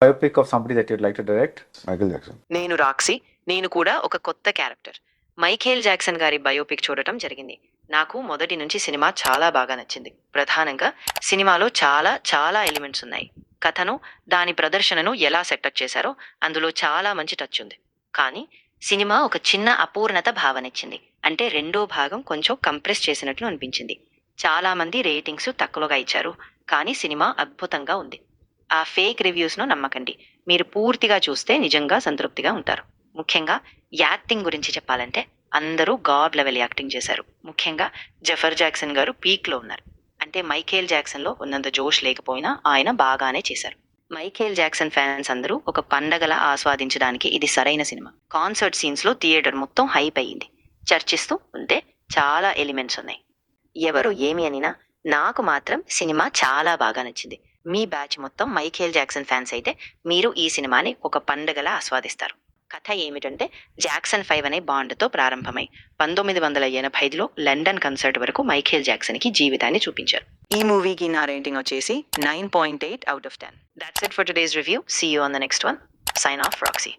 Biopic of somebody that you'd like to direct? Michael Jackson. నేను Roxy. నేను కూడా ఒక కొత్త క్యారెక్టర్ మైఖేల్ జాక్సన్ గారి బయోపిక్ చూడటం జరిగింది. నాకు మొదటి నుంచి సినిమా చాలా బాగా నచ్చింది. ప్రధానంగా సినిమాలో చాలా చాలా ఎలిమెంట్స్ ఉన్నాయి. కథను, దాని ప్రదర్శనను ఎలా సెటప్ చేశారో అందులో చాలా మంచి టచ్ ఉంది. కానీ సినిమా ఒక చిన్న అపూర్ణత భావనిచ్చింది. అంటే రెండో భాగం కొంచెం కంప్రెస్ చేసినట్లు అనిపించింది. చాలా మంది రేటింగ్స్ తక్కువగా ఇచ్చారు, కానీ సినిమా అద్భుతంగా ఉంది. ఆ ఫేక్ రివ్యూస్ను నమ్మకండి. మీరు పూర్తిగా చూస్తే నిజంగా సంతృప్తిగా ఉంటారు. ముఖ్యంగా యాక్టింగ్ గురించి చెప్పాలంటే అందరూ గాడ్ లెవెల్ యాక్టింగ్ చేశారు. ముఖ్యంగా జఫర్ జాక్సన్ గారు పీక్లో ఉన్నారు. అంటే మైఖేల్ జాక్సన్లో ఉన్నంత జోష్ లేకపోయినా ఆయన బాగానే చేశారు. మైఖేల్ జాక్సన్ ఫ్యాన్స్ అందరూ ఒక పండగలా ఆస్వాదించడానికి ఇది సరైన సినిమా. కాన్సర్ట్ సీన్స్లో థియేటర్ మొత్తం హైప్ అయ్యింది. చర్చిస్తూ ఉంటే చాలా ఎలిమెంట్స్ ఉన్నాయి. ఎవరు ఏమి అనినా నాకు మాత్రం సినిమా చాలా బాగా నచ్చింది. మీ బ్యాచ్ మొత్తం మైఖేల్ జాక్సన్ ఫ్యాన్స్ అయితే మీరు ఈ సినిమాని ఒక పండగలా ఆస్వాదిస్తారు. కథ ఏమిటంటే జాక్సన్ 5 అనే బాండ్తో ప్రారంభమై 1985లో లండన్ కన్సర్ట్ వరకు మైఖేల్ జాక్సన్కి జీవితాన్ని చూపించారు. ఈ మూవీకి నా రేటింగ్ వచ్చేసి 9.8 out of 10. That's it for today's review. See you on the next one. Sign off, Roxy.